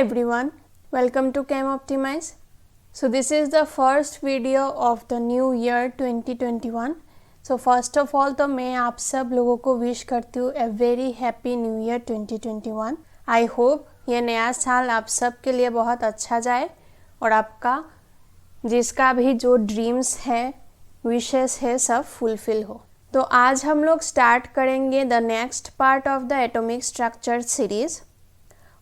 everyone, welcome to Chem Optimize. So this is the first video of the new year 2021. So first of all तो मैं आप सब लोगों को wish करती हूँ a very happy new year 2021. I hope ये नया साल आप सब के लिए बहुत अच्छा जाए और आपका जिसका भी जो ड्रीम्स है विशेस है सब फुलफिल हो. तो आज हम लोग स्टार्ट करेंगे the next part of the atomic structure series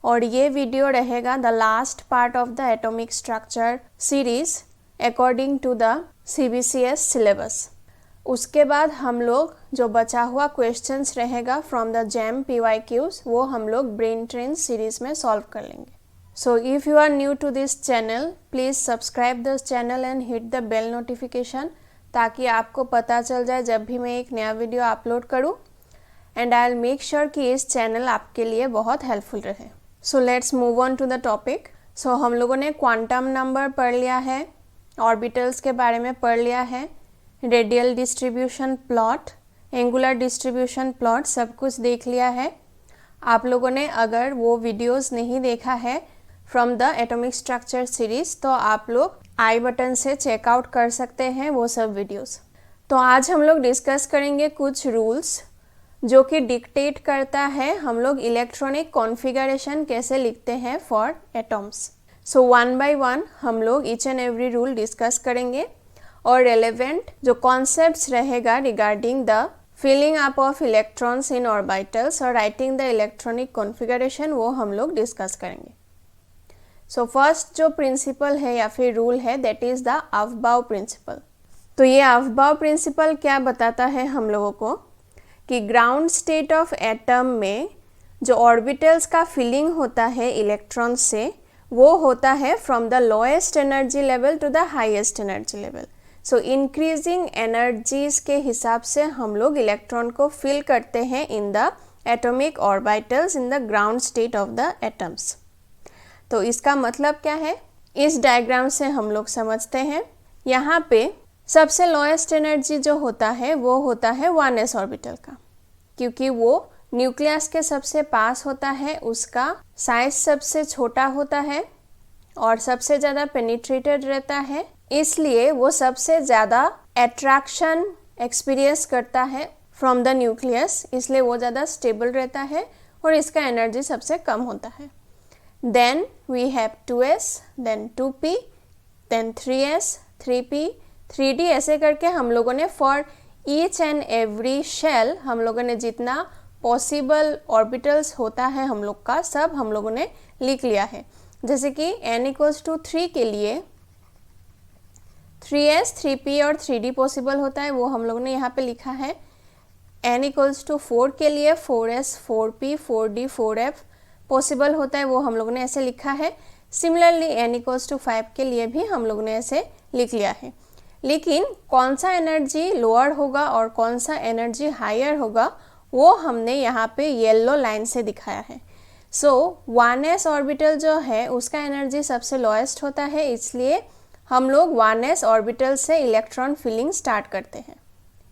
और ये वीडियो रहेगा the last part of the atomic structure series according to the CBCS syllabus. उसके बाद हम लोग जो बचा हुआ क्वेश्चंस रहेगा फ्रॉम द जैम PYQs वो हम लोग ब्रेन ट्रेन सीरीज़ में सॉल्व कर लेंगे. So if you are new to this channel please subscribe this channel and hit the bell notification ताकि आपको पता चल जाए जब भी मैं एक नया वीडियो अपलोड करूं. And I will make sure कि इस चैनल आपके लिए बहुत हेल्पफुल रहे. So let's move on to the topic. So हम लोगों ने क्वांटम नंबर पढ़ लिया है, ऑर्बिटल्स के बारे में पढ़ लिया है, radial distribution plot, angular distribution plot सब कुछ देख लिया है. आप लोगों ने अगर वो वीडियोस नहीं देखा है from the atomic structure series तो आप लोग आई बटन से चेकआउट कर सकते हैं वो सब वीडियोस. तो आज हम लोग डिस्कस करेंगे कुछ रूल्स जो कि डिक्टेट करता है हम लोग इलेक्ट्रॉनिक कॉन्फ़िगरेशन कैसे लिखते हैं for atoms. So one by one हम लोग each and every rule discuss करेंगे और रेलेवेंट जो कॉन्सेप्ट्स रहेगा regarding the filling up of electrons in orbitals और राइटिंग द इलेक्ट्रॉनिक कॉन्फ़िगरेशन वो हम लोग डिस्कस करेंगे. सो फर्स्ट जो प्रिंसिपल है या फिर रूल है that is the Aufbau principal. तो ये अफबाउ प्रिंसिपल क्या बताता है हम लोगों को कि ग्राउंड स्टेट ऑफ एटम में जो ऑर्बिटल्स का फिलिंग होता है इलेक्ट्रॉन से वो होता है from the lowest energy level to the highest energy level. So increasing energies के हिसाब से हम लोग इलेक्ट्रॉन को फिल करते हैं in the atomic orbitals in the ground state of the atoms. तो इसका मतलब क्या है इस डायग्राम से हम लोग समझते हैं. यहाँ पे सबसे लोएस्ट एनर्जी जो होता है वो होता है 1s ऑर्बिटल का, क्योंकि वो न्यूक्लियस के सबसे पास होता है, उसका साइज सबसे छोटा होता है और सबसे ज़्यादा पेनिट्रेटेड रहता है, इसलिए वो सबसे ज़्यादा अट्रैक्शन एक्सपीरियंस करता है फ्रॉम द न्यूक्लियस, इसलिए वो ज़्यादा स्टेबल रहता है और इसका एनर्जी सबसे कम होता है. Then we have 2s, then 2p, then 3s, 3p, 3d ऐसे करके हम लोगों ने for each and every shell हम लोगों ने जितना पॉसिबल ऑर्बिटल्स होता है हम लोग का सब हम लोगों ने लिख लिया है. जैसे कि n = 3 के लिए 3s, 3p और 3d पॉसिबल होता है वो हम लोगों ने यहाँ पे लिखा है. n = 4 के लिए 4s, 4p, 4d, 4f possible होता है वो हम लोगों ने ऐसे लिखा है. सिमिलरली n = 5 के लिए भी हम लोगों ने ऐसे लिख लिया है. लेकिन कौन सा एनर्जी लोअर होगा और कौन सा एनर्जी हायर होगा वो हमने यहाँ पे येलो लाइन से दिखाया है. सो 1s ऑर्बिटल जो है उसका एनर्जी सबसे लोएस्ट होता है, इसलिए हम लोग 1s ऑर्बिटल से इलेक्ट्रॉन फिलिंग स्टार्ट करते हैं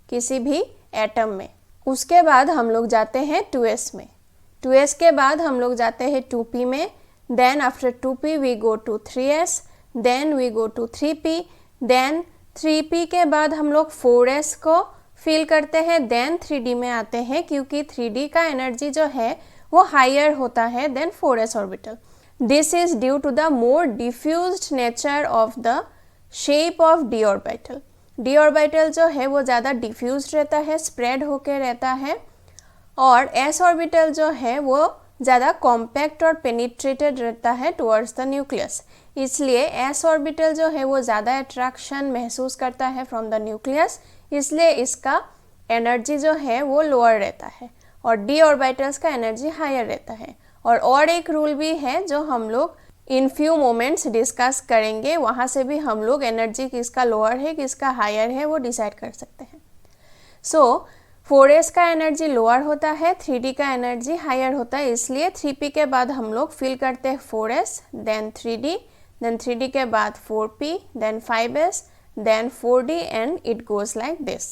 किसी भी एटम में. उसके बाद हम लोग जाते हैं 2s में, 2s के बाद हम लोग जाते हैं 2p में, then after 2p we go to 3s, then we go to 3p, then 3p के बाद हम लोग 4s को फिल करते हैं, देन 3d में आते हैं क्योंकि 3d का एनर्जी जो है वो हायर होता है then 4s orbital. This is due to the more diffused nature of the shape of d orbital. d orbital जो है वो ज़्यादा डिफ्यूज्ड रहता है, स्प्रेड होके रहता है, और s ऑर्बिटल जो है वो ज़्यादा कॉम्पैक्ट और पेनिट्रेटेड रहता है टुवर्ड्स द न्यूक्लियस, इसलिए s ऑर्बिटल जो है वो ज़्यादा अट्रैक्शन महसूस करता है फ्रॉम द न्यूक्लियस, इसलिए इसका एनर्जी जो है वो लोअर रहता है और d ऑर्बिटल्स का एनर्जी हायर रहता है. और एक रूल भी है जो हम लोग इन फ्यू मोमेंट्स डिस्कस करेंगे, वहाँ से भी हम लोग एनर्जी किसका लोअर है किसका हायर है वो डिसाइड कर सकते हैं. सो 4s का एनर्जी लोअर होता है, 3d का एनर्जी हायर होता है, इसलिए 3p के बाद हम लोग फिल करते हैं 4s, then 3d, then 3d के बाद 4p, then 5s, then 4d and it goes like this.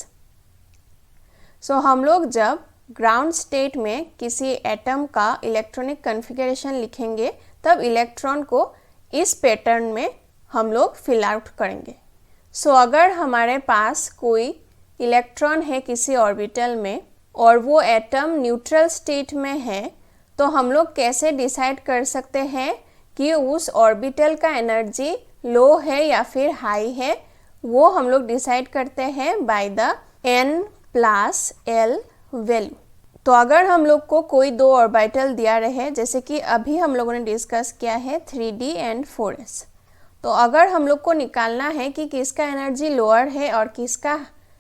So हम लोग जब ग्राउंड स्टेट में किसी एटम का इलेक्ट्रॉनिक कॉन्फ़िगरेशन लिखेंगे तब इलेक्ट्रॉन को इस पैटर्न में हम लोग फिल आउट करेंगे। सो अगर हमारे पास कोई इलेक्ट्रॉन है किसी ऑर्बिटल में और वो एटम न्यूट्रल स्टेट में है, तो हम लोग कैसे डिसाइड कर सकते हैं कि उस ऑर्बिटल का एनर्जी लो है या फिर हाई है? वो हम लोग डिसाइड करते हैं बाय द n+l वैल्यू। तो अगर हम लोग को कोई दो ऑर्बिटल दिया रहे, जैसे कि अभी हम लोगों ने डिस्कस किया है 3d एंड 4s, तो अगर हम लोग को निकालना है कि किसका एनर्जी लोअर है और किसका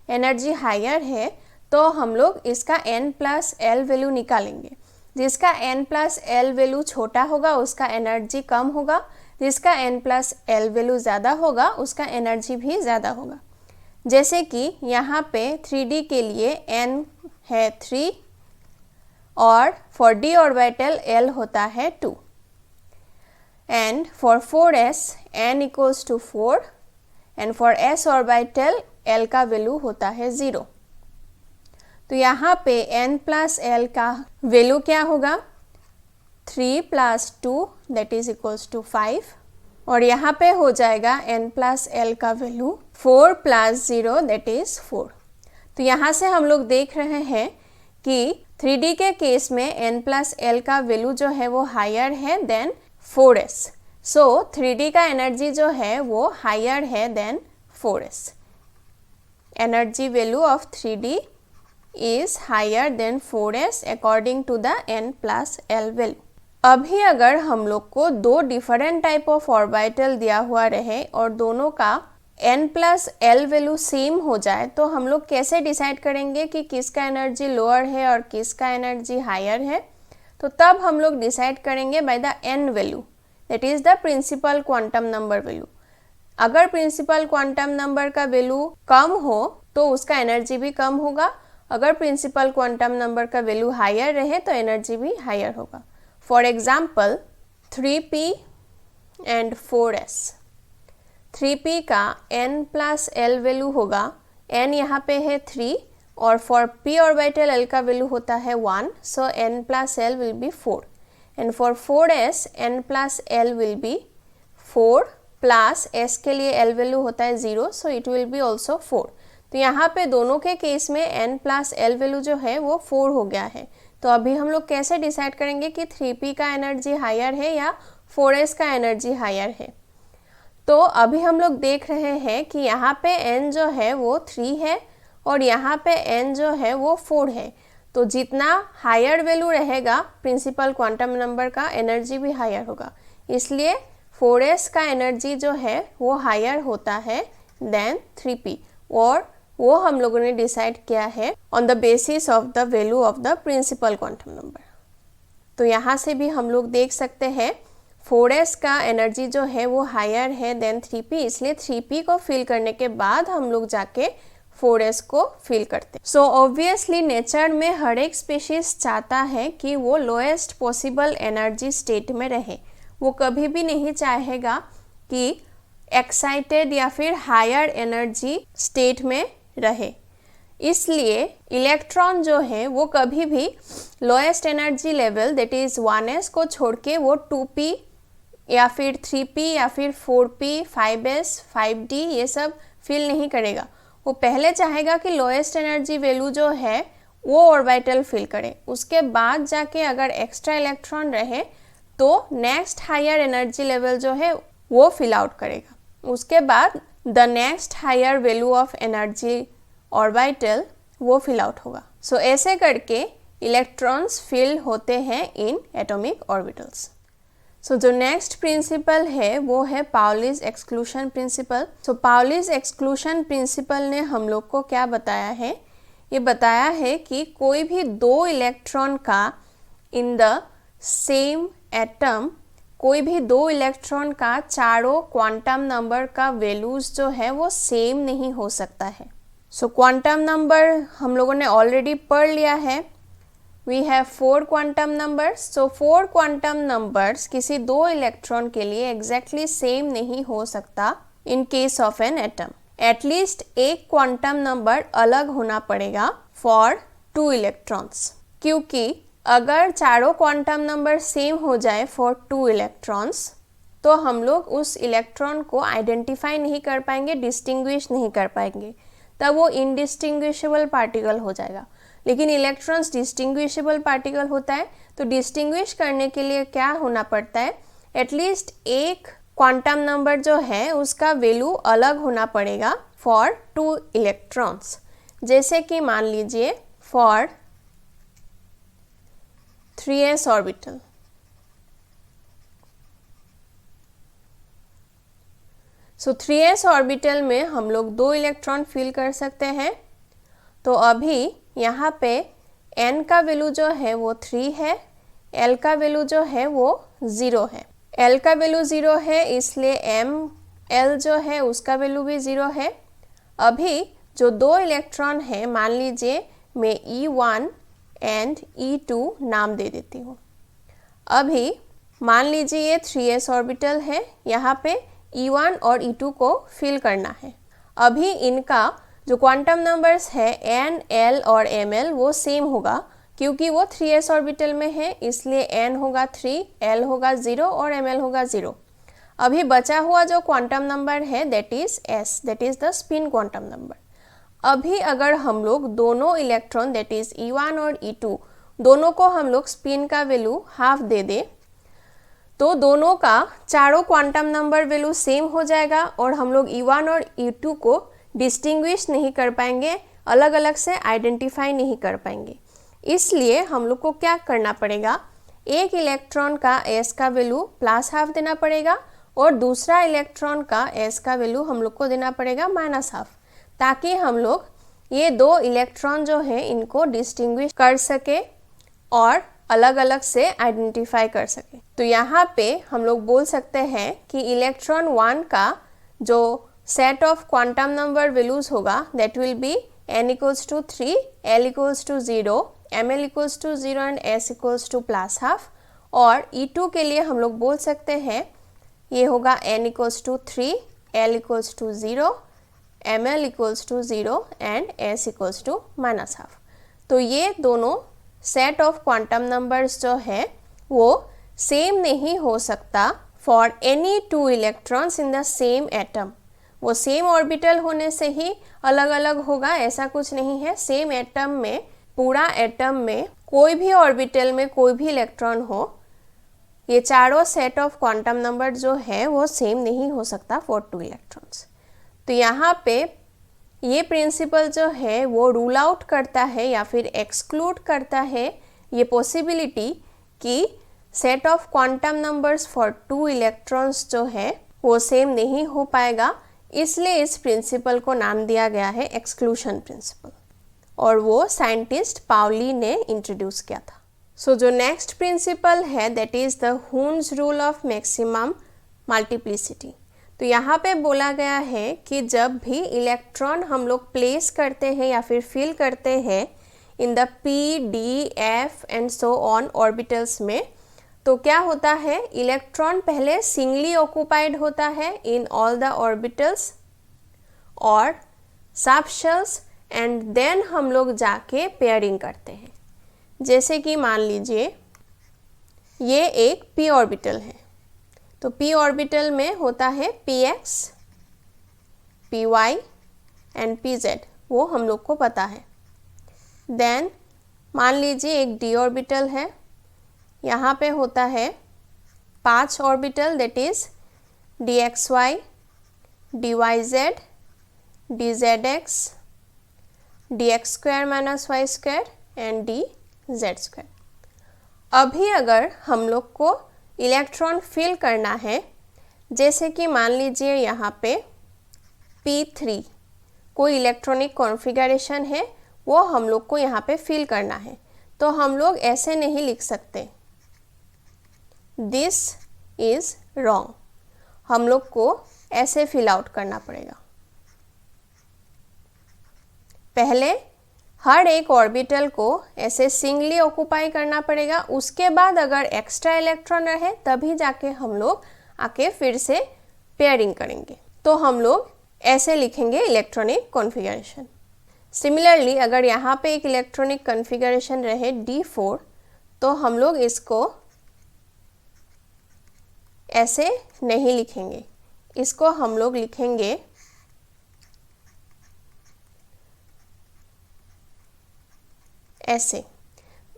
एनर्जी हायर है, तो हम लोग इसका n+l वैल्यू निकालेंगे। जिसका n+l वैल्यू छोटा होगा उसका एनर्जी कम होगा, जिसका n+l वैल्यू ज़्यादा होगा उसका एनर्जी भी ज़्यादा होगा। जैसे कि यहाँ पे 3d के लिए n है 3 और फॉर d ऑर्बिटल l होता है 2 and for 4s n equals to 4 and for s orbital l का वैल्यू होता है 0। तो यहाँ पे n+l का वैल्यू क्या होगा? 3 + 2 दैट इज इक्वल्स टू 5 और यहाँ पे हो जाएगा n+l का वैल्यू 4 + 0 दैट इज 4। तो यहाँ से हम लोग देख रहे हैं कि 3d के केस में n+l का वैल्यू जो है वो हायर है देन 4s। सो 3d का एनर्जी जो है वो हायर है then 4s। Energy value of 3d is higher than 4s according to the n+l value। अभी अगर हम लोग को दो डिफरेंट टाइप ऑफ ऑर्बिटल दिया हुआ रहे और दोनों का n+l वैल्यू सेम हो जाए, तो हम लोग कैसे डिसाइड करेंगे कि किसका एनर्जी लोअर है और किसका एनर्जी हायर है? तो तब हम लोग डिसाइड करेंगे by the n value, that is the principal quantum number value. अगर प्रिंसिपल क्वांटम नंबर का वैल्यू कम हो तो उसका एनर्जी भी कम होगा, अगर प्रिंसिपल क्वांटम नंबर का वैल्यू हायर रहे तो एनर्जी भी हायर होगा। For example 3p and 4s। 3p का n+l वैल्यू होगा, n यहाँ पे है 3 और फॉर p ऑर्बिटल l का वैल्यू होता है 1, सो n+l will be 4 and for 4s n+l will be 4 plus s के लिए l वैल्यू होता है 0, so it will be also 4। तो यहाँ पे दोनों के केस में n+l वैल्यू जो है वो 4 हो गया है। तो अभी हम लोग कैसे डिसाइड करेंगे कि 3p का एनर्जी हायर है या 4s का एनर्जी हायर है? तो अभी हम लोग देख रहे हैं कि यहाँ पे n जो है वो 3 है और यहाँ पे n जो है वो 4 है। तो जितना हायर वैल्यू रहेगा प्रिंसिपल क्वांटम नंबर का, एनर्जी भी हायर होगा, इसलिए 4s का एनर्जी जो है वो हायर होता है देन 3p, और वो हम लोगों ने डिसाइड किया है on the basis of the value of the principal quantum number. तो यहाँ से भी हम लोग देख सकते हैं 4s का एनर्जी जो है वो हायर है देन 3p, इसलिए 3p को फिल करने के बाद हम लोग जाके 4s को फिल करते हैं। सो ऑब्वियसली नेचर में हर एक स्पीशीज चाहता है कि वो लोएस्ट पॉसिबल एनर्जी स्टेट में रहे। वो कभी भी नहीं चाहेगा कि एक्साइटेड या फिर हायर एनर्जी स्टेट में रहे। इसलिए इलेक्ट्रॉन जो है वो कभी भी lowest energy level that is 1s को छोड़ के वो 2p या फिर 3p या फिर 4p, 5s, 5d ये सब फिल नहीं करेगा। वो पहले चाहेगा कि लोएस्ट एनर्जी वैल्यू जो है वो ऑर्बिटल फिल करे, उसके बाद जाके अगर एक्स्ट्रा इलेक्ट्रॉन रहे तो नेक्स्ट हायर एनर्जी लेवल जो है वो फिल आउट करेगा। उसके बाद the next higher value of energy orbital वो फिल आउट होगा। सो ऐसे करके इलेक्ट्रॉन्स फिल होते हैं इन एटॉमिक ऑर्बिटल्स। सो जो नेक्स्ट प्रिंसिपल है वो है पाउलीज एक्सक्लूशन प्रिंसिपल। सो पाउलीज एक्सक्लूशन प्रिंसिपल ने हम लोग को क्या बताया है? ये बताया है कि कोई भी दो इलेक्ट्रॉन का इन द सेम एटम, कोई भी दो इलेक्ट्रॉन का चारों क्वांटम नंबर का वैल्यूज जो है वो सेम नहीं हो सकता है। सो क्वांटम नंबर हम लोगों ने ऑलरेडी पढ़ लिया है। We have 4 quantum numbers. So 4 quantum numbers किसी दो इलेक्ट्रॉन के लिए एग्जैक्टली सेम नहीं हो सकता in case of an atom. At least एक क्वांटम नंबर अलग होना पड़ेगा फॉर 2 इलेक्ट्रॉन्स। क्योंकि अगर चारों क्वांटम नंबर सेम हो जाए फॉर 2 इलेक्ट्रॉन्स तो हम लोग उस इलेक्ट्रॉन को आइडेंटिफाई नहीं कर पाएंगे, डिस्टिंग्विश नहीं कर पाएंगे, तब वो इनडिस्टिंग्विशेबल पार्टिकल हो जाएगा। लेकिन इलेक्ट्रॉन्स डिस्टिंग्विशेबल पार्टिकल होता है, तो डिस्टिंग्विश करने के लिए क्या होना पड़ता है, एटलीस्ट एक क्वांटम नंबर जो है उसका वैल्यू अलग होना पड़ेगा फॉर 2 इलेक्ट्रॉन्स। जैसे कि मान लीजिए for 3s orbital, so 3s orbital में हम लोग 2 इलेक्ट्रॉन फिल कर सकते हैं। तो अभी यहाँ पे n का वैल्यू जो है वो 3 है, l का वैल्यू जो है वो 0 है। l का वैल्यू 0 है इसलिए l जो है उसका वैल्यू भी 0 है। अभी जो 2 इलेक्ट्रॉन है, मान लीजिए मैं E1 एंड E2 नाम दे देती हूँ। अभी मान लीजिए ये 3s ऑर्बिटल है, यहाँ पे E1 और E2 को फिल करना है। अभी इनका जो क्वांटम नंबर्स है n, l और ml वो सेम होगा, क्योंकि वो 3s ऑर्बिटल में है, इसलिए n होगा 3, l होगा 0 और ml होगा 0। अभी बचा हुआ जो क्वांटम नंबर है that is s, that is the spin quantum number. अभी अगर हम लोग दोनों इलेक्ट्रॉन दैट इज E1 और E2 दोनों को हम लोग स्पिन का वैल्यू हाफ दे दे, तो दोनों का चारों क्वांटम नंबर वैल्यू सेम हो जाएगा और हम लोग E1 और E2 को डिस्टिंग्विश नहीं कर पाएंगे, अलग अलग से आइडेंटिफाई नहीं कर पाएंगे। इसलिए हम लोग को क्या करना पड़ेगा, एक इलेक्ट्रॉन का s का वैल्यू प्लस हाफ देना पड़ेगा और दूसरा इलेक्ट्रॉन का s का वैल्यू हम लोग को देना पड़ेगा माइनस हाफ, ताकि हम लोग ये 2 इलेक्ट्रॉन जो है इनको डिस्टिंग्विश कर सके और अलग अलग से आइडेंटिफाई कर सके। तो यहाँ पे हम लोग बोल सकते हैं कि इलेक्ट्रॉन 1 का जो set of quantum number values होगा that will be n equals to 3, l equals to 0, ml equals to 0 and s equals to plus half. और E2 के लिए हम लोग बोल सकते हैं ये होगा n equals to 3, l equals to 0, ml equals to 0 and s equals to minus half. तो ये दोनों सेट ऑफ क्वांटम नंबर्स जो है वो सेम नहीं हो सकता for any 2 electrons in the same atom. वो सेम ऑर्बिटल होने से ही अलग अलग होगा, ऐसा कुछ नहीं है। सेम एटम में, पूरा एटम में कोई भी ऑर्बिटल में कोई भी इलेक्ट्रॉन हो, ये चारों सेट ऑफ क्वांटम नंबर जो है वो सेम नहीं हो सकता फॉर 2 इलेक्ट्रॉन्स। तो यहाँ पे ये प्रिंसिपल जो है वो रूल आउट करता है या फिर एक्सक्लूड करता है ये पॉसिबिलिटी कि set of quantum numbers for 2 electrons जो है वो सेम नहीं हो पाएगा। इसलिए इस प्रिंसिपल को नाम दिया गया है एक्सक्लूशन प्रिंसिपल, और वो साइंटिस्ट पाउली ने इंट्रोड्यूस किया था। सो जो नेक्स्ट प्रिंसिपल है that is the Hund's rule of maximum multiplicity. तो यहाँ पे बोला गया है कि जब भी इलेक्ट्रॉन हम लोग प्लेस करते हैं या फिर फिल करते हैं in the p, d, f and so on orbitals में, तो क्या होता है, इलेक्ट्रॉन पहले सिंगली ऑक्यूपाइड होता है इन ऑल द ऑर्बिटल्स और सब शेल्स, एंड देन हम लोग जाके पेयरिंग करते हैं। जैसे कि मान लीजिए ये एक p ऑर्बिटल है, तो p ऑर्बिटल में होता है px, py एंड pz, वो हम लोग को पता है। देन मान लीजिए एक d ऑर्बिटल है, यहाँ पे होता है 5 orbital that is dxy, dyz, dzx, dx square minus Y square and dz square. अभी अगर हम लोग को इलेक्ट्रॉन फिल करना है, जैसे कि मान लीजिए यहाँ पे p3 कोई इलेक्ट्रॉनिक कॉन्फ़िगरेशन है, वो हम लोग को यहाँ पे फिल करना है, तो हम लोग ऐसे नहीं लिख सकते, दिस इज रॉन्ग। हम लोग को ऐसे फिल आउट करना पड़ेगा। पहले हर एक ऑर्बिटल को ऐसे सिंगली ऑक्यूपाई करना पड़ेगा, उसके बाद अगर एक्स्ट्रा इलेक्ट्रॉन रहे तभी जाके हम लोग आके फिर से पेयरिंग करेंगे। तो हम लोग ऐसे लिखेंगे इलेक्ट्रॉनिक कॉन्फ़िगरेशन। सिमिलरली अगर यहाँ पे एक इलेक्ट्रॉनिक कॉन्फ़िगरेशन रहे D4 तो हम लोग इसको ऐसे नहीं लिखेंगे, इसको हम लोग लिखेंगे ऐसे।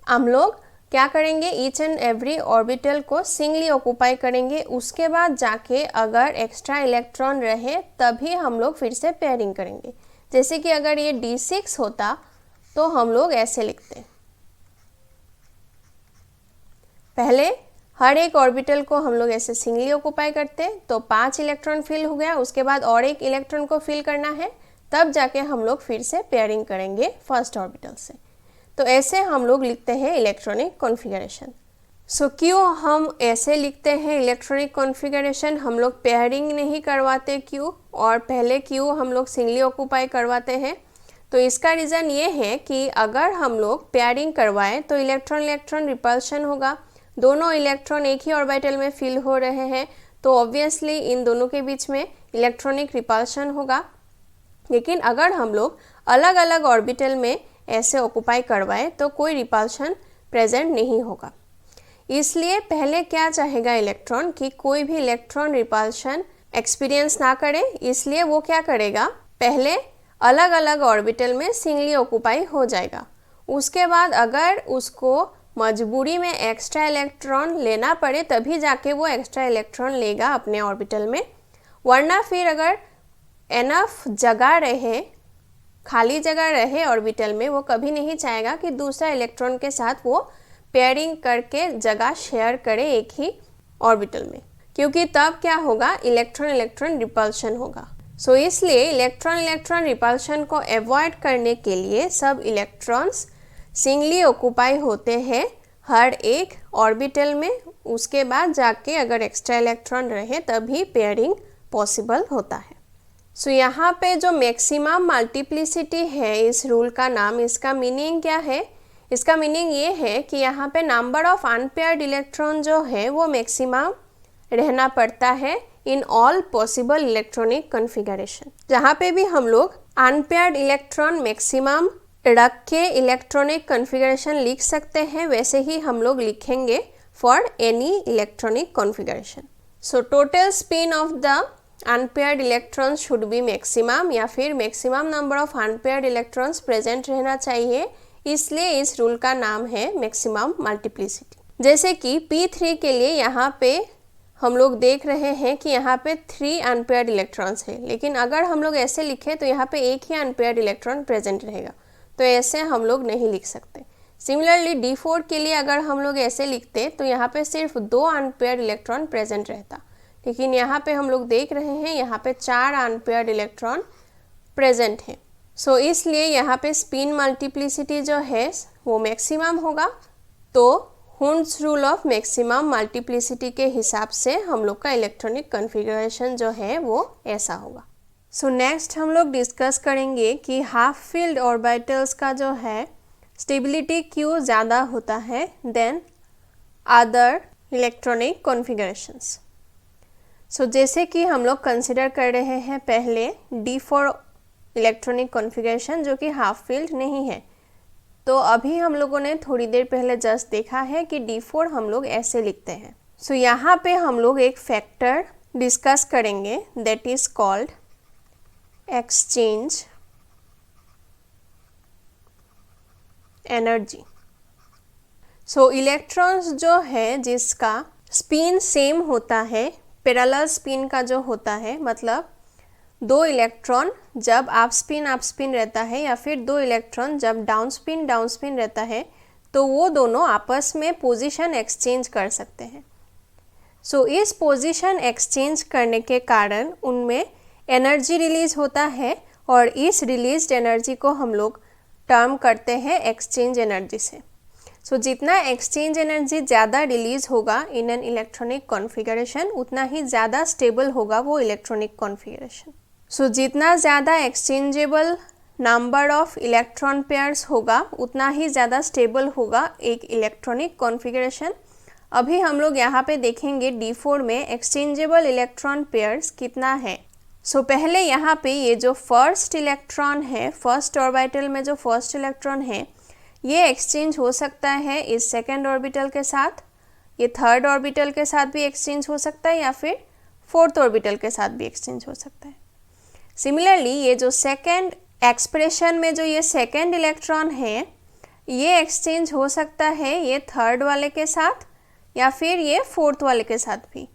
हम लोग क्या करेंगे, ईच एंड एवरी ऑर्बिटल को सिंगली ऑक्यूपाई करेंगे, उसके बाद जाके अगर एक्स्ट्रा इलेक्ट्रॉन रहे तभी हम लोग फिर से पेयरिंग करेंगे। जैसे कि अगर ये D6 होता तो हम लोग ऐसे लिखते, पहले हर एक ऑर्बिटल को हम लोग ऐसे सिंगली ऑक्यूपाई करते तो 5 इलेक्ट्रॉन फिल हो गया, उसके बाद और एक इलेक्ट्रॉन को फिल करना है, तब जाके हम लोग फिर से पेयरिंग करेंगे फर्स्ट ऑर्बिटल से। तो ऐसे हम लोग लिखते हैं इलेक्ट्रॉनिक कॉन्फ़िगरेशन। सो क्यों हम ऐसे लिखते हैं इलेक्ट्रॉनिक कॉन्फ़िगरेशन, हम लोग पेयरिंग नहीं करवाते क्यों, और पहले क्यों हम लोग सिंगली ऑक्यूपाई करवाते हैं? तो इसका रीज़न ये है कि अगर हम लोग पेयरिंग करवाएं तो इलेक्ट्रॉन इलेक्ट्रॉन रिपल्शन होगा, दोनों इलेक्ट्रॉन एक ही ऑर्बिटल में फिल हो रहे हैं तो ऑब्वियसली इन दोनों के बीच में इलेक्ट्रॉनिक रिपल्शन होगा। लेकिन अगर हम लोग अलग अलग ऑर्बिटल में ऐसे ऑक्यूपाई करवाएं तो कोई रिपल्शन प्रेजेंट नहीं होगा। इसलिए पहले क्या चाहेगा इलेक्ट्रॉन कि कोई भी इलेक्ट्रॉन रिपल्शन एक्सपीरियंस ना करे, इसलिए वो क्या करेगा, पहले अलग अलग ऑर्बिटल में सिंगली ऑक्यूपाई हो जाएगा। उसके बाद अगर उसको मजबूरी में एक्स्ट्रा इलेक्ट्रॉन लेना पड़े तभी जाके वो एक्स्ट्रा इलेक्ट्रॉन लेगा अपने ऑर्बिटल में, वरना फिर अगर एनफ जगह रहे, खाली जगह रहे ऑर्बिटल में, वो कभी नहीं चाहेगा कि दूसरा इलेक्ट्रॉन के साथ वो पेयरिंग करके जगह शेयर करे एक ही ऑर्बिटल में, क्योंकि तब क्या होगा, इलेक्ट्रॉन इलेक्ट्रॉन रिपल्शन होगा। सो इसलिए इलेक्ट्रॉन इलेक्ट्रॉन रिपल्शन को अवॉइड करने के लिए सब इलेक्ट्रॉन्स सिंगली ऑक्यूपाई होते हैं हर एक ऑर्बिटल में, उसके बाद जाके अगर एक्स्ट्रा इलेक्ट्रॉन रहे तभी पेयरिंग पॉसिबल होता है। सो यहाँ पे जो मैक्सिमम मल्टीप्लिसिटी है इस रूल का नाम, इसका मीनिंग क्या है? इसका मीनिंग ये है कि यहाँ पे नंबर ऑफ अनपेयर्ड इलेक्ट्रॉन जो है वो मैक्सिमम रहना पड़ता है in all possible electronic configuration. जहाँ पे भी हम लोग अनपेयर्ड इलेक्ट्रॉन मैक्सिमम रख के इलेक्ट्रॉनिक कॉन्फ़िगरेशन लिख सकते हैं, वैसे ही हम लोग लिखेंगे for any electronic configuration. So total spin off the unpaired electrons should be maximum, या फिर maximum number of unpaired electrons present रहना चाहिए, इसलिए इस रूल का नाम है मैक्सिमम मल्टीप्लिसिटी। जैसे कि P3 के लिए यहाँ पे हम लोग देख रहे हैं कि यहाँ पे 3 अनपेयर्ड इलेक्ट्रॉन्स है, लेकिन अगर हम लोग ऐसे लिखे तो यहाँ पे एक ही अनपेयर्ड इलेक्ट्रॉन प्रेजेंट रहेगा, तो ऐसे हम लोग नहीं लिख सकते। सिमिलरली D4 के लिए अगर हम लोग ऐसे लिखते तो यहाँ पे सिर्फ 2 अनपेयर्ड इलेक्ट्रॉन प्रेजेंट रहता, लेकिन यहाँ पे हम लोग देख रहे हैं यहाँ पे 4 अनपेयर्ड इलेक्ट्रॉन प्रेजेंट है। सो इसलिए यहाँ पे स्पिन मल्टीप्लिसिटी जो है वो मैक्सिमम होगा, तो Hund's rule of maximum multiplicity के हिसाब से हम लोग का इलेक्ट्रॉनिक कॉन्फ़िगरेशन जो है वो ऐसा होगा। सो नेक्स्ट हम लोग डिस्कस करेंगे कि हाफ फील्ड ऑर्बिटल्स का जो है स्टेबिलिटी क्यों ज़्यादा होता है देन अदर इलेक्ट्रॉनिक कॉन्फ़िगरेशंस। सो जैसे कि हम लोग कंसिडर कर रहे हैं पहले D4 इलेक्ट्रॉनिक कॉन्फ़िगरेशन जो कि हाफ फील्ड नहीं है, तो अभी हम लोगों ने थोड़ी देर पहले जस्ट देखा है कि D4 हम लोग ऐसे लिखते हैं। सो यहाँ पे हम लोग एक फैक्टर डिस्कस करेंगे that is called exchange energy. So electrons जो है जिसका स्पिन सेम होता है, पैरेलल स्पिन का जो होता है, मतलब 2 इलेक्ट्रॉन जब अप स्पिन रहता है या फिर 2 इलेक्ट्रॉन जब डाउन स्पिन रहता है, तो वो दोनों आपस में पोजीशन एक्सचेंज कर सकते हैं। सो इस पोजीशन एक्सचेंज करने के कारण उनमें एनर्जी रिलीज होता है, और इस रिलीज्ड एनर्जी को हम लोग टर्म करते हैं एक्सचेंज एनर्जी से। सो जितना एक्सचेंज एनर्जी ज़्यादा रिलीज होगा इन एन इलेक्ट्रॉनिक कॉन्फ़िगरेशन, उतना ही ज़्यादा स्टेबल होगा वो इलेक्ट्रॉनिक कॉन्फ़िगरेशन। सो जितना ज़्यादा exchangeable number of electron pairs होगा उतना ही ज़्यादा स्टेबल होगा एक इलेक्ट्रॉनिक कॉन्फ़िगरेशन। अभी हम लोग यहाँ पे देखेंगे D4 में एक्सचेंजेबल इलेक्ट्रॉन पेयर्स कितना है। सो पहले यहाँ पे ये जो फर्स्ट इलेक्ट्रॉन है, फर्स्ट ऑर्बिटल में जो फर्स्ट इलेक्ट्रॉन है, ये एक्सचेंज हो सकता है इस सेकेंड ऑर्बिटल के साथ, ये थर्ड ऑर्बिटल के साथ भी एक्सचेंज हो सकता है, या फिर फोर्थ ऑर्बिटल के साथ भी एक्सचेंज हो सकता है। सिमिलरली ये जो सेकेंड एक्सप्रेशन में जो ये सेकेंड इलेक्ट्रॉन है, ये एक्सचेंज हो सकता है ये थर्ड वाले के साथ या फिर ये फोर्थ वाले के साथ भी।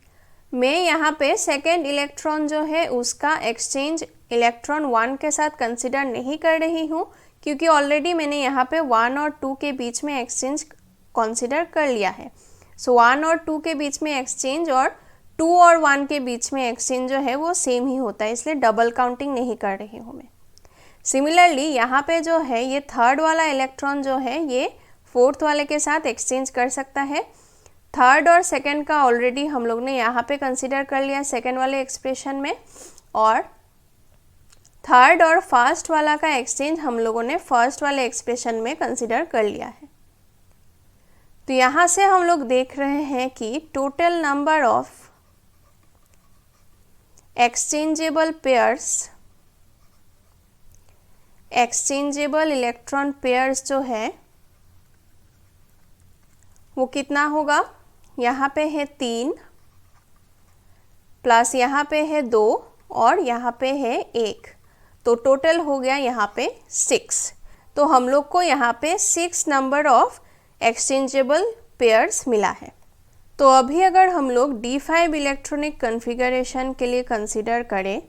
मैं यहाँ पे सेकेंड इलेक्ट्रॉन जो है उसका एक्सचेंज इलेक्ट्रॉन 1 के साथ कंसिडर नहीं कर रही हूँ, क्योंकि ऑलरेडी मैंने यहाँ पे 1 और 2 के बीच में एक्सचेंज कंसिडर कर लिया है। सो 1 और 2 के बीच में एक्सचेंज और 2 और 1 के बीच में एक्सचेंज जो है वो सेम ही होता है, इसलिए डबल काउंटिंग नहीं कर रही हूँ मैं। सिमिलरली यहाँ पे जो है ये थर्ड वाला इलेक्ट्रॉन जो है ये फोर्थ वाले के साथ एक्सचेंज कर सकता है। थर्ड और सेकेंड का ऑलरेडी हम लोग ने यहाँ पे कंसिडर कर लिया सेकेंड वाले एक्सप्रेशन में, और थर्ड और फर्स्ट वाला का एक्सचेंज हम लोगों ने फर्स्ट वाले एक्सप्रेशन में कंसिडर कर लिया है। तो यहाँ से हम लोग देख रहे हैं कि total number of exchangeable pairs, exchangeable electron pairs जो है वो कितना होगा, यहाँ पे है 3 प्लस यहाँ पे है 2 और यहाँ पे है 1, तो टोटल हो गया यहाँ पे 6। तो हम लोग को यहाँ पे 6 नंबर ऑफ एक्सचेंजेबल पेयर्स मिला है। तो अभी अगर हम लोग D5 इलेक्ट्रॉनिक कन्फिगरेशन के लिए कंसीडर करें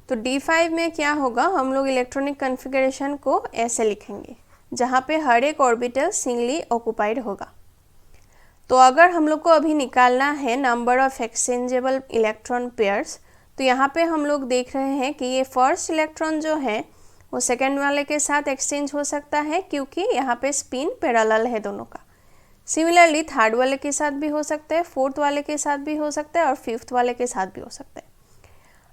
तो D5 में क्या होगा, हम लोग इलेक्ट्रॉनिक कन्फिगरेशन को ऐसे लिखेंगे जहाँ पे हर एक ऑर्बिटल सिंगली ऑक्युपाइड होगा। तो अगर हम लोग को अभी निकालना है number of exchangeable electron pairs, तो यहाँ पे हम लोग देख रहे हैं कि ये फर्स्ट इलेक्ट्रॉन जो है वो सेकेंड वाले के साथ एक्सचेंज हो सकता है, क्योंकि यहाँ पे स्पिन पैरेलल है दोनों का। सिमिलरली थर्ड वाले के साथ भी हो सकता है, फोर्थ वाले के साथ भी हो सकता है और फिफ्थ वाले के साथ भी हो सकता है।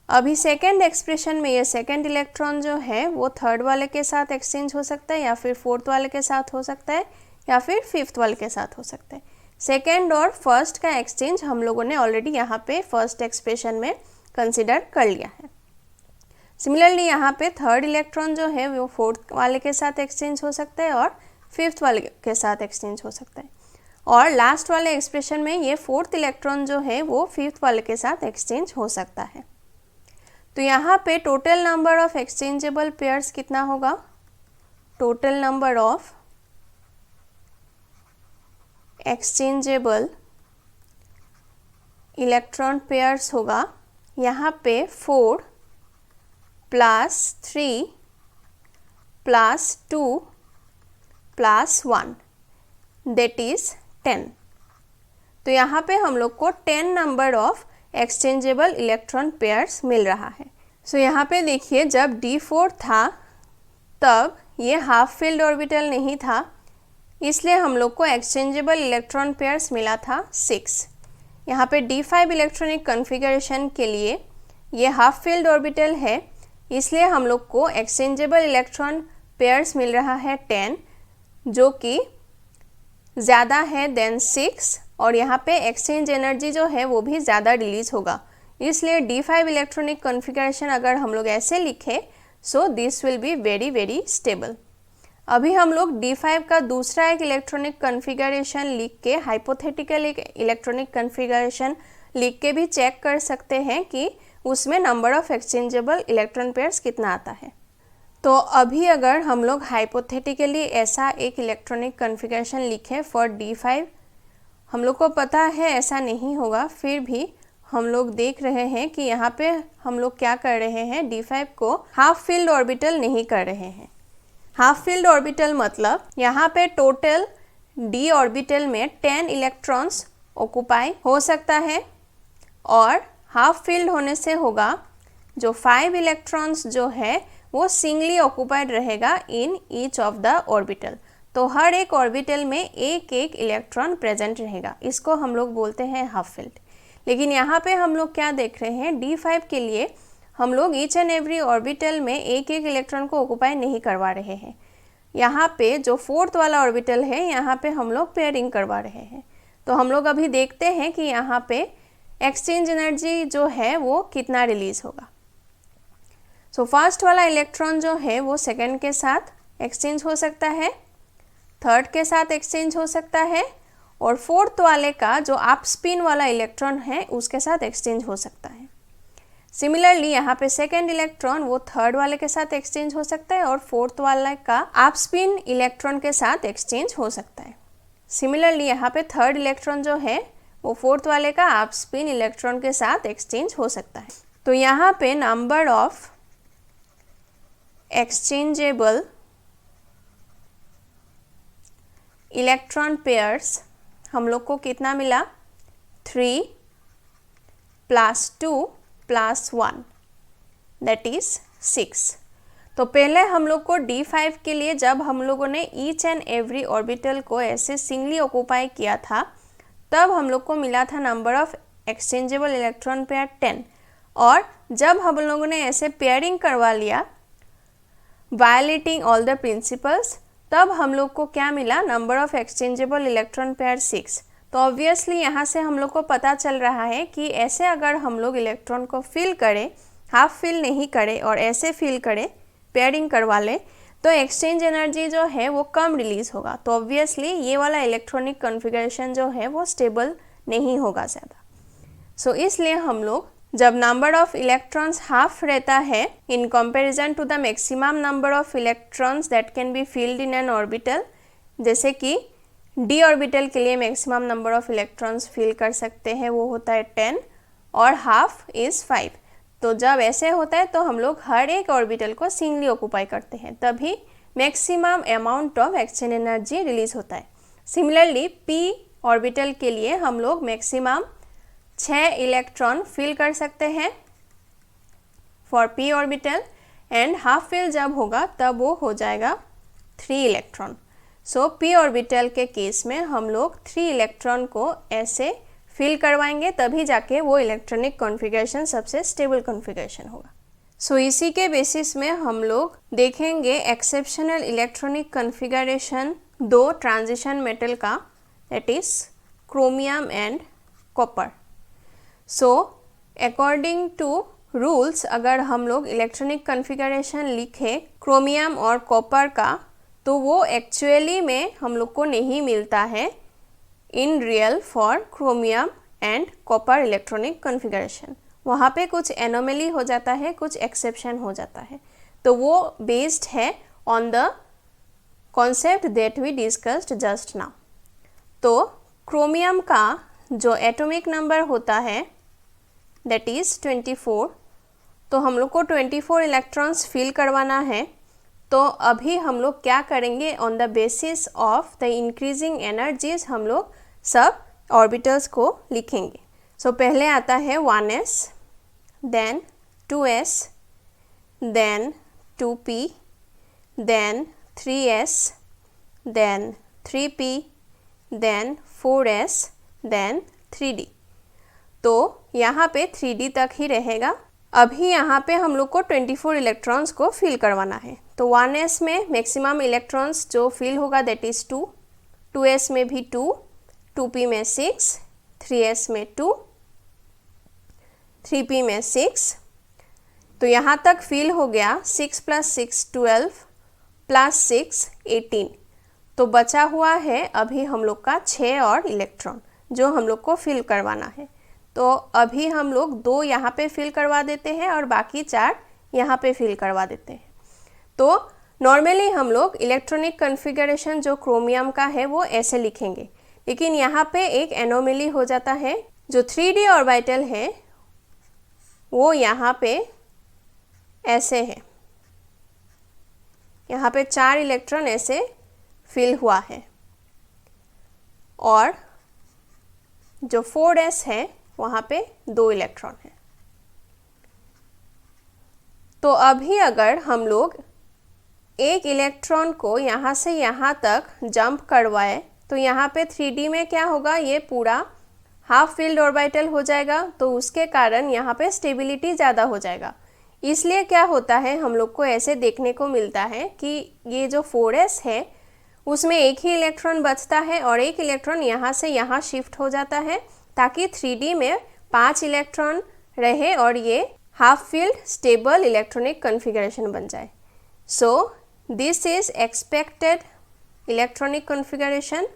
अभी सेकेंड एक्सप्रेशन में ये सेकेंड इलेक्ट्रॉन जो है वो थर्ड वाले के साथ एक्सचेंज हो सकता है, या फिर फोर्थ वाले के साथ हो सकता है, या फिर फिफ्थ वाले के साथ हो सकता है। सेकेंड और फर्स्ट का एक्सचेंज हम लोगों ने ऑलरेडी यहाँ पे फर्स्ट एक्सप्रेशन में कंसिडर कर लिया है। सिमिलरली यहाँ पे थर्ड इलेक्ट्रॉन जो है वो फोर्थ वाले के साथ एक्सचेंज हो सकता है और फिफ्थ वाले के साथ एक्सचेंज हो सकता है, और लास्ट वाले एक्सप्रेशन में ये फोर्थ इलेक्ट्रॉन जो है वो फिफ्थ वाले के साथ एक्सचेंज हो सकता है। तो यहाँ पे total number of exchangeable pairs कितना होगा, total number of exchangeable electron pairs होगा यहाँ पे 4 plus 3 plus 2 plus 1 that is 10। तो यहाँ पे हम लोग को 10 number of exchangeable electron pairs मिल रहा है। सो यहाँ पे देखिए जब D4 था तब ये हाफ फील्ड ऑर्बिटल नहीं था, इसलिए हम लोग को एक्सचेंजेबल इलेक्ट्रॉन पेयर्स मिला था 6। यहाँ पे D5 इलेक्ट्रॉनिक कॉन्फ़िगरेशन के लिए ये हाफ फील्ड ऑर्बिटल है, इसलिए हम लोग को एक्सचेंजेबल इलेक्ट्रॉन पेयर्स मिल रहा है 10, जो कि ज़्यादा है देन 6, और यहाँ पे एक्सचेंज एनर्जी जो है वो भी ज़्यादा रिलीज होगा। इसलिए D5 इलेक्ट्रॉनिक कॉन्फ़िगरेशन अगर हम लोग ऐसे लिखें, so this will be very very stable. अभी हम लोग D5 का दूसरा एक इलेक्ट्रॉनिक कॉन्फ़िगरेशन लिख के, हाइपोथेटिकल एक इलेक्ट्रॉनिक कॉन्फ़िगरेशन लिख के भी चेक कर सकते हैं कि उसमें number of exchangeable electron pairs कितना आता है। तो अभी अगर हम लोग हाइपोथेटिकली ऐसा एक इलेक्ट्रॉनिक कॉन्फ़िगरेशन लिखें फॉर D5, हम लोग को पता है ऐसा नहीं होगा, फिर भी हम लोग देख रहे हैं कि यहाँ पे हम लोग क्या कर रहे हैं, D5 को हाफ फील्ड ऑर्बिटल नहीं कर रहे हैं। हाफ फील्ड ऑर्बिटल मतलब यहाँ पे टोटल D ऑर्बिटल में 10 इलेक्ट्रॉन्स ऑक्युपाई हो सकता है, और हाफ फील्ड होने से होगा जो 5 इलेक्ट्रॉन्स जो है वो सिंगली ऑक्युपाइड रहेगा in each of the orbital. तो हर एक ऑर्बिटल में एक एक इलेक्ट्रॉन प्रेजेंट रहेगा, इसको हम लोग बोलते हैं हाफ फील्ड। लेकिन यहाँ पे हम लोग क्या देख रहे हैं, D5 के लिए हम लोग ईच एंड एवरी ऑर्बिटल में एक एक इलेक्ट्रॉन को ऑक्युपाई नहीं करवा रहे हैं। यहाँ पे जो फोर्थ वाला ऑर्बिटल है यहाँ पे हम लोग पेयरिंग करवा रहे हैं। तो हम लोग अभी देखते हैं कि यहाँ पे एक्सचेंज एनर्जी जो है वो कितना रिलीज होगा। सो फर्स्ट वाला इलेक्ट्रॉन जो है वो सेकंड के साथ एक्सचेंज हो सकता है, थर्ड के साथ एक्सचेंज हो सकता है, और फोर्थ वाले का जो अप स्पिन वाला इलेक्ट्रॉन है उसके साथ एक्सचेंज हो सकता है। सिमिलरली यहाँ पे सेकेंड इलेक्ट्रॉन वो थर्ड वाले के साथ एक्सचेंज हो सकता है और फोर्थ वाले का अप स्पिन इलेक्ट्रॉन के साथ एक्सचेंज हो सकता है। सिमिलरली यहाँ पे थर्ड इलेक्ट्रॉन जो है वो फोर्थ वाले का अप स्पिन इलेक्ट्रॉन के साथ एक्सचेंज हो सकता है। तो यहाँ पे number of exchangeable electron pairs हम लोग को कितना मिला, 3 + 2 + 1 दैट इज 6। तो पहले हम लोग को D5 के लिए जब हम लोगों ने ईच एंड एवरी ऑर्बिटल को ऐसे सिंगली ऑक्यूपाई किया था तब हम लोग को मिला था number of exchangeable electron pair 10, और जब हम लोगों ने ऐसे पेयरिंग करवा लिया वायलेटिंग ऑल द प्रिंसिपल्स तब हम लोग को क्या मिला, number of exchangeable electron pair 6। तो ऑब्वियसली यहाँ से हम लोग को पता चल रहा है कि ऐसे अगर हम लोग इलेक्ट्रॉन को फिल करें, हाफ फिल नहीं करें और ऐसे फिल करें, पेयरिंग करवा लें, तो एक्सचेंज एनर्जी जो है वो कम रिलीज होगा। तो ऑब्वियसली ये वाला इलेक्ट्रॉनिक कॉन्फ़िगरेशन जो है वो स्टेबल नहीं होगा ज़्यादा। सो इसलिए हम लोग जब नंबर ऑफ इलेक्ट्रॉन्स हाफ रहता है in comparison to the maximum number of electrons that can be filled in an orbital, जैसे कि डी ऑर्बिटल के लिए maximum number of electrons fill कर सकते हैं वो होता है 10 और हाफ इज़ 5। तो जब ऐसे होता है तो हम लोग हर एक ऑर्बिटल को सिंगली ऑक्यूपाई करते हैं, तभी maximum amount of exchange energy release होता है। सिमिलरली पी ऑर्बिटल के लिए हम लोग मैक्सिमम 6 इलेक्ट्रॉन फिल कर सकते हैं for P orbital, and half fill जब होगा तब वो हो जाएगा 3 इलेक्ट्रॉन। सो पी ऑर्बिटल के केस में हम लोग 3 इलेक्ट्रॉन को ऐसे फिल करवाएंगे, तभी जाके वो इलेक्ट्रॉनिक कॉन्फ़िगरेशन सबसे स्टेबल कॉन्फ़िगरेशन होगा। सो इसी के बेसिस में हम लोग देखेंगे exceptional electronic configuration 2 transition metal का, that is chromium and copper. So according to rules अगर हम लोग इलेक्ट्रॉनिक कॉन्फ़िगरेशन लिखे क्रोमियम और कॉपर का, तो वो एक्चुअली में हम लोग को नहीं मिलता है in real for chromium and copper electronic configuration. वहाँ पे कुछ एनोमली हो जाता है, कुछ एक्सेप्शन हो जाता है। तो वो बेस्ड है on the concept that we discussed just now. तो क्रोमियम का जो एटॉमिक नंबर होता है दैट इज़ 24, तो हम लोग को 24 इलेक्ट्रॉन्स फिल करवाना है। तो अभी हम लोग क्या करेंगे, on the basis of the increasing energies हम लोग सब ऑर्बिटल्स को लिखेंगे। सो पहले आता है 1s, then 2s, then 2p, then 3s, then 3p, then 4s, then 3d। तो यहाँ पे 3d तक ही रहेगा। अभी यहाँ पे हम लोग को 24 इलेक्ट्रॉन्स को फिल करवाना है। तो 1s में मैक्सिमम इलेक्ट्रॉन्स जो फिल होगा दैट इज़ 2, 2s में भी 2, 2p में 6, 3s में 2, 3p में 6। तो यहाँ तक फिल हो गया 6 + 6 12 + 6 18। तो बचा हुआ है अभी हम लोग का 6 और इलेक्ट्रॉन जो हम लोग को फिल करवाना है। तो अभी हम लोग 2 यहाँ पे फिल करवा देते हैं और बाकी 4 यहाँ पे फिल करवा देते हैं। तो नॉर्मली हम लोग इलेक्ट्रॉनिक कॉन्फ़िगरेशन जो क्रोमियम का है वो ऐसे लिखेंगे, लेकिन यहाँ पे एक एनोमली हो जाता है। जो 3d ऑर्बिटल है वो यहाँ पे ऐसे है, यहाँ पे 4 इलेक्ट्रॉन ऐसे फिल हुआ है, और जो 4s है वहाँ पे 2 इलेक्ट्रॉन है। तो अभी अगर हम लोग एक इलेक्ट्रॉन को यहाँ से यहाँ तक जंप करवाए तो यहाँ पे 3d में क्या होगा, ये पूरा हाफ फील्ड ऑर्बिटल हो जाएगा। तो उसके कारण यहाँ पे स्टेबिलिटी ज़्यादा हो जाएगा। इसलिए क्या होता है, हम लोग को ऐसे देखने को मिलता है कि ये जो 4s है उसमें एक ही इलेक्ट्रॉन बचता है और एक इलेक्ट्रॉन यहाँ से यहाँ शिफ्ट हो जाता है, ताकि 3d में 5 इलेक्ट्रॉन रहे और ये half field stable electronic configuration बन जाए। So this is expected electronic configuration.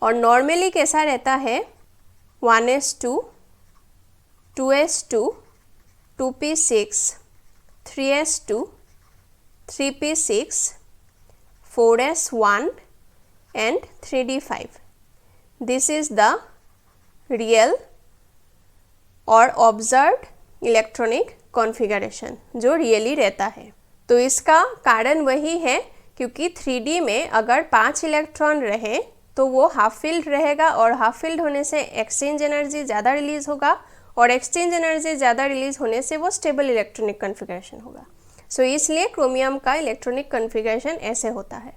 और नॉर्मली कैसा रहता है, 1s2, 2s2, 2p6, 3s2, 3p6, 4s1 and 3d5. This is the real और ऑब्जर्व्ड इलेक्ट्रॉनिक कॉन्फ़िगरेशन जो रियली रहता है। तो इसका कारण वही है क्योंकि 3D में अगर 5 इलेक्ट्रॉन रहे तो वो हाफ फील्ड रहेगा और हाफ फील्ड होने से एक्सचेंज एनर्जी ज़्यादा रिलीज़ होगा और एक्सचेंज एनर्जी ज़्यादा रिलीज़ होने से वो स्टेबल इलेक्ट्रॉनिक कॉन्फ़िगरेशन होगा। सो इसलिए क्रोमियम का इलेक्ट्रॉनिक कॉन्फ़िगरेशन ऐसे होता है।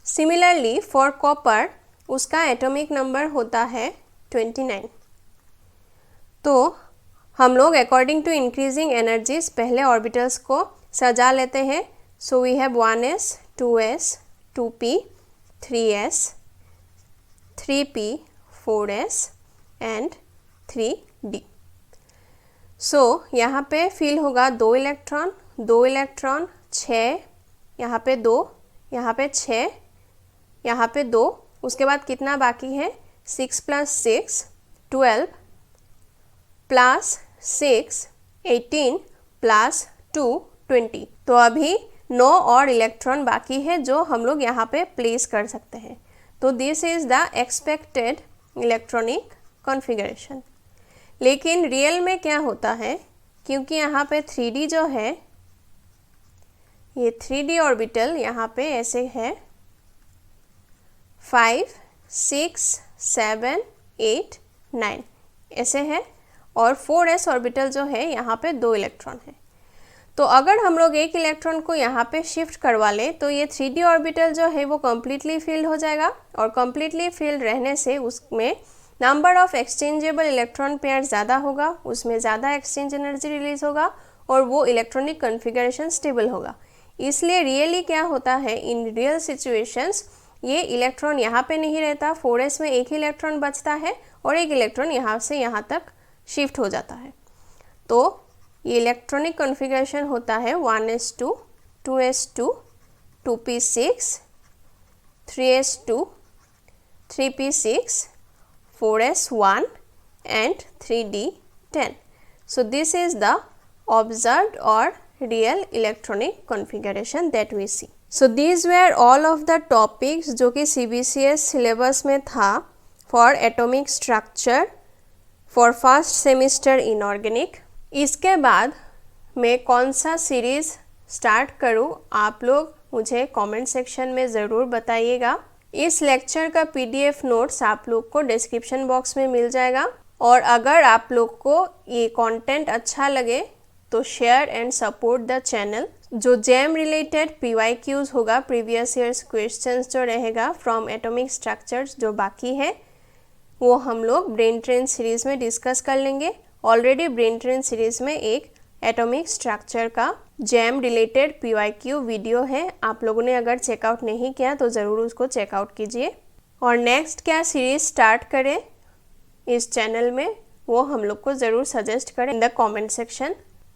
सिमिलरली फॉर कॉपर उसका एटॉमिक नंबर होता है 29। तो हम लोग अकॉर्डिंग टू इंक्रीजिंग एनर्जीज पहले ऑर्बिटल्स को सजा लेते हैं। So we have 1s, 2s, 2p, 3s, 3p, 4s and 3d। So यहाँ पे फिल होगा 2 इलेक्ट्रॉन, 2 इलेक्ट्रॉन, 6, यहाँ पे 2, यहाँ पे 6, यहाँ पे 2, उसके बाद कितना बाकी है, 6 + 6 12 प्लस 6 18 प्लस 2 20। तो अभी 9 और इलेक्ट्रॉन बाकी है जो हम लोग यहाँ पे प्लेस कर सकते हैं। तो this is the expected electronic configuration. लेकिन रियल में क्या होता है, क्योंकि यहाँ पे 3D जो है, ये 3D ऑर्बिटल यहाँ पे ऐसे है 5 6 7 8 9 ऐसे है और 4s ऑर्बिटल जो है यहाँ पे 2 इलेक्ट्रॉन है। तो अगर हम लोग एक इलेक्ट्रॉन को यहाँ पे शिफ्ट करवा लें तो ये 3D ऑर्बिटल जो है वो कम्प्लीटली फील्ड हो जाएगा और कम्प्लीटली फील्ड रहने से उसमें number of exchangeable electron pair ज़्यादा होगा, उसमें ज़्यादा एक्सचेंज एनर्जी रिलीज होगा और वो इलेक्ट्रॉनिक कॉन्फ़िगरेशन स्टेबल होगा। इसलिए रियली क्या होता है, इन रियल सिचुएशंस ये इलेक्ट्रॉन यहाँ पे नहीं रहता, 4s में एक ही इलेक्ट्रॉन बचता है और एक इलेक्ट्रॉन यहाँ से यहाँ तक शिफ्ट हो जाता है। तो ये इलेक्ट्रॉनिक कॉन्फ़िगरेशन होता है 1s2, 2s2, 2p6, 3s2, 3p6, 4s1 and 3d10. So this is the observed or real electronic configuration that we see. So these were all of the topics जो कि CBCS syllabus में था for atomic structure for first semester inorganic। इसके बाद मैं कौन सा series start करूं, आप लोग मुझे कमेंट सेक्शन में ज़रूर बताइएगा। इस लेक्चर का PDF नोट्स आप लोग को डिस्क्रिप्शन बॉक्स में मिल जाएगा और अगर आप लोग को ये कंटेंट अच्छा लगे तो share and support the channel. जो जैम रिलेटेड PYQs होगा, प्रीवियस ईयर्स क्वेश्चंस जो रहेगा फ्रॉम एटॉमिक स्ट्रक्चर्स जो बाकी है वो हम लोग ब्रेन ट्रेन सीरीज़ में डिस्कस कर लेंगे। ऑलरेडी ब्रेन ट्रेन सीरीज़ में एक एटॉमिक स्ट्रक्चर का जैम रिलेटेड PYQ वीडियो है, आप लोगों ने अगर चेकआउट नहीं किया तो ज़रूर उसको चेकआउट कीजिए। और नेक्स्ट क्या सीरीज़ स्टार्ट करें इस चैनल में वो हम लोग को ज़रूर सजेस्ट करें in the comment section.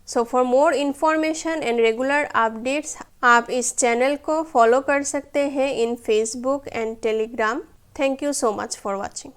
So for more information and regular updates आप इस चैनल को फॉलो कर सकते हैं in Facebook and Telegram. Thank you so much for watching.